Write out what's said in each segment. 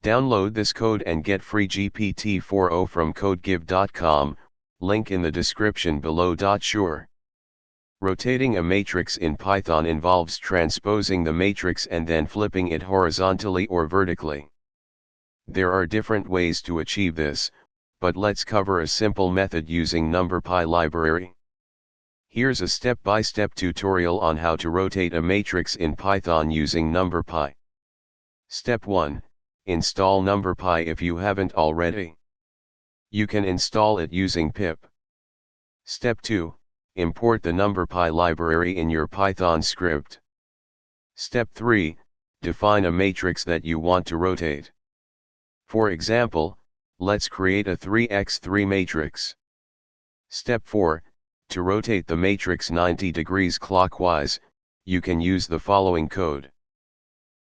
Download this code and get free GPT-4o from codegive.com, link in the description below. Sure. Rotating a matrix in Python involves transposing the matrix and then flipping it horizontally or vertically. There are different ways to achieve this, but let's cover a simple method using numpy library. Here's a step-by-step tutorial on how to rotate a matrix in Python using numpy. Step 1. Install numpy if you haven't already. You can install it using pip. Step 2. Import the numpy library in your Python script. Step 3. Define a matrix that you want to rotate. For example, let's create a 3x3 matrix. Step 4. To rotate the matrix 90 degrees clockwise, you can use the following code.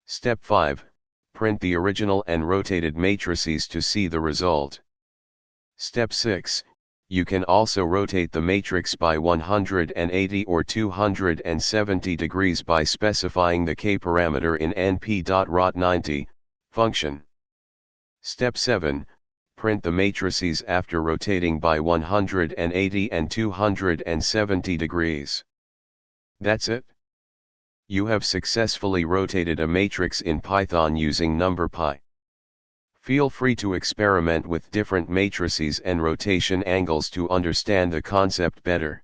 Step 5. Print the original and rotated matrices to see the result. Step 6. You can also rotate the matrix by 180 or 270 degrees by specifying the k parameter in np.rot90 function. Step 7. Print the matrices after rotating by 180 and 270 degrees. That's it. You have successfully rotated a matrix in Python using numpy. Feel free to experiment with different matrices and rotation angles to understand the concept better.